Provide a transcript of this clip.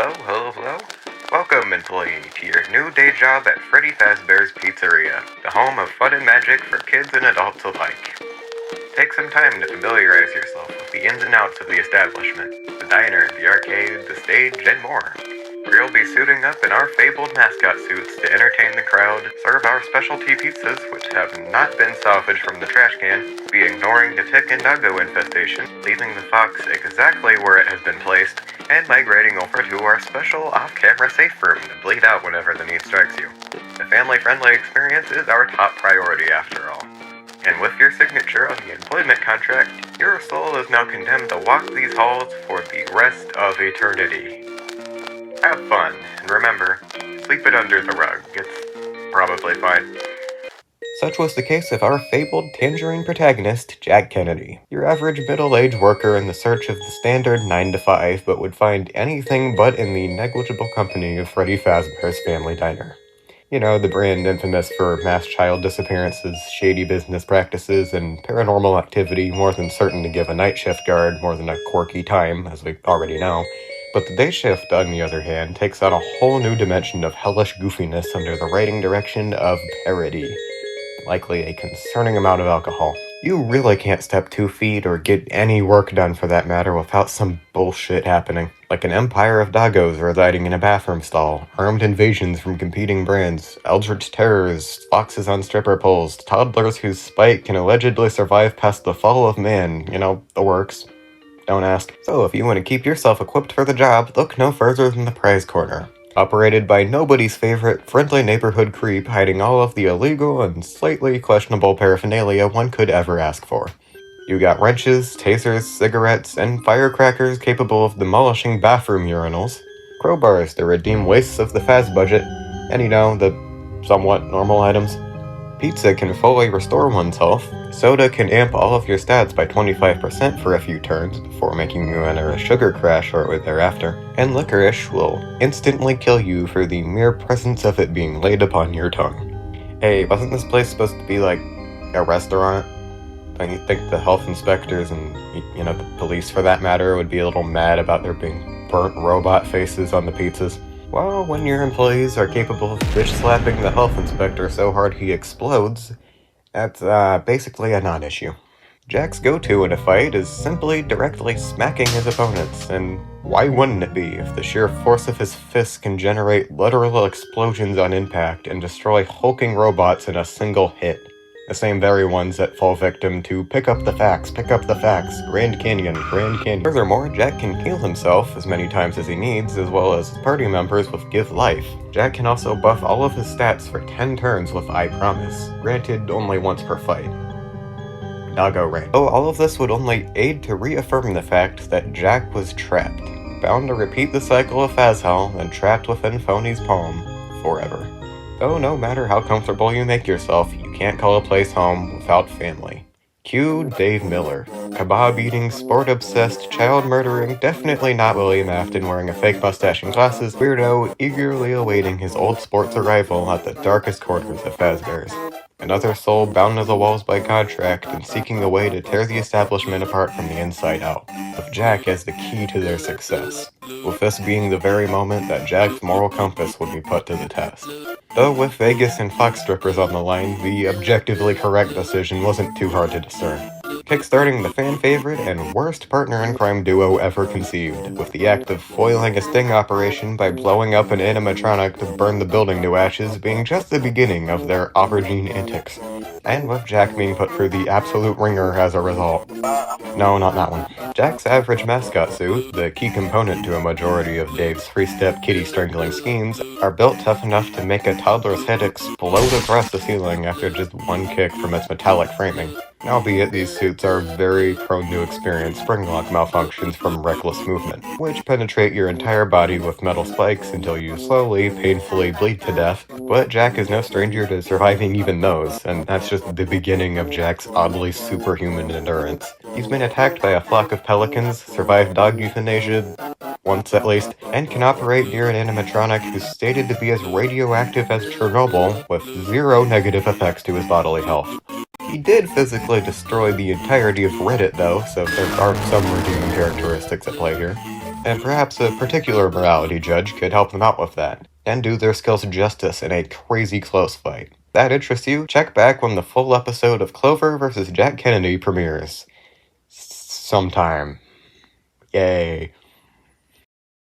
Hello. Welcome, employee, to your new day job at Fazbear's Pizzeria, the home of fun and magic for kids and adults alike. Take some time to familiarize yourself with the ins and outs of the establishment, the diner, the arcade, the stage, and more. We'll be suiting up in our fabled mascot suits to entertain the crowd, serve our specialty pizzas, which have not been salvaged from the trash can, be ignoring the tick and doggo infestation, leaving the fox exactly where it has been placed, and migrating over to our special off-camera safe room to bleed out whenever the need strikes you. The family-friendly experience is our top priority after all. And with your signature on the employment contract, your soul is now condemned to walk these halls for the rest of eternity. Have fun, and remember, sweep it under the rug. It's probably fine. Such was the case of our fabled tangerine protagonist, Jack Kennedy. Your average middle-aged worker in the search of the standard 9-to-5, but would find anything but in the negligible company of Freddy Fazbear's Family Diner. You know, the brand infamous for mass child disappearances, shady business practices, and paranormal activity more than certain to give a night shift guard more than a quirky time, as we already know. But the day shift, on the other hand, takes on a whole new dimension of hellish goofiness under the writing direction of parody. Likely a concerning amount of alcohol. You really can't step 2 feet or get any work done for that matter without some bullshit happening. Like an empire of doggos residing in a bathroom stall, armed invasions from competing brands, eldritch terrors, foxes on stripper poles, toddlers whose spite can allegedly survive past the fall of man, the works. Don't ask. So if you want to keep yourself equipped for the job, look no further than the prize corner. Operated by nobody's favorite friendly neighborhood creep hiding all of the illegal and slightly questionable paraphernalia one could ever ask for. You got wrenches, tasers, cigarettes, and firecrackers capable of demolishing bathroom urinals, crowbars to redeem wastes of the Faz budget, and the somewhat normal items. Pizza can fully restore one's health, soda can amp all of your stats by 25% for a few turns before making you enter a sugar crash shortly thereafter, and licorice will instantly kill you for the mere presence of it being laid upon your tongue. Hey, wasn't this place supposed to be like a restaurant? Don't you think the health inspectors and, the police for that matter would be a little mad about there being burnt robot faces on the pizzas? Well, when your employees are capable of bitch-slapping the health inspector so hard he explodes, that's basically a non-issue. Jack's go-to in a fight is simply directly smacking his opponents, and why wouldn't it be if the sheer force of his fists can generate literal explosions on impact and destroy hulking robots in a single hit? The same very ones that fall victim to pick up the facts, Grand Canyon. Furthermore, Jack can heal himself as many times as he needs, as well as his party members with Give Life. Jack can also buff all of his stats for 10 turns with I Promise, granted only once per fight. Doggo Rain. Oh, all of this would only aid to reaffirm the fact that Jack was trapped, bound to repeat the cycle of Fazhell and trapped within Phony's palm forever. Though no matter how comfortable you make yourself, you can't call a place home without family. Cue Dave Miller. Kebab-eating, sport-obsessed, child-murdering, definitely not William Afton wearing a fake mustache and glasses, weirdo eagerly awaiting his old sports arrival at the darkest quarters of Fazbear's. Another soul bound to the walls by contract and seeking a way to tear the establishment apart from the inside out, with Jack as the key to their success, with this being the very moment that Jack's moral compass would be put to the test. Though with Vegas and Fox strippers on the line, the objectively correct decision wasn't too hard to discern. Kickstarting the fan favorite and worst partner-in-crime duo ever conceived, with the act of foiling a sting operation by blowing up an animatronic to burn the building to ashes being just the beginning of their aubergine antics, and with Jack being put through the absolute ringer as a result. No, not that one. Jack's average mascot suit, the key component to a majority of Dave's three-step kitty strangling schemes, are built tough enough to make a toddler's head explode across the ceiling after just one kick from its metallic framing. Albeit these suits are very prone to experience spring lock malfunctions from reckless movement, which penetrate your entire body with metal spikes until you slowly, painfully bleed to death. But Jack is no stranger to surviving even those, and that's just the beginning of Jack's oddly superhuman endurance. He's been attacked by a flock of pelicans, survived dog euthanasia, once at least, and can operate near an animatronic who's stated to be as radioactive as Chernobyl, with zero negative effects to his bodily health. He did physically destroy the entirety of Reddit though, so there are some redeeming characteristics at play here. and perhaps a particular morality judge could help them out with that, and do their skills justice in a crazy close fight. That interests you? Check back when the full episode of Clover vs. Jack Kennedy premieres. Sometime. Yay.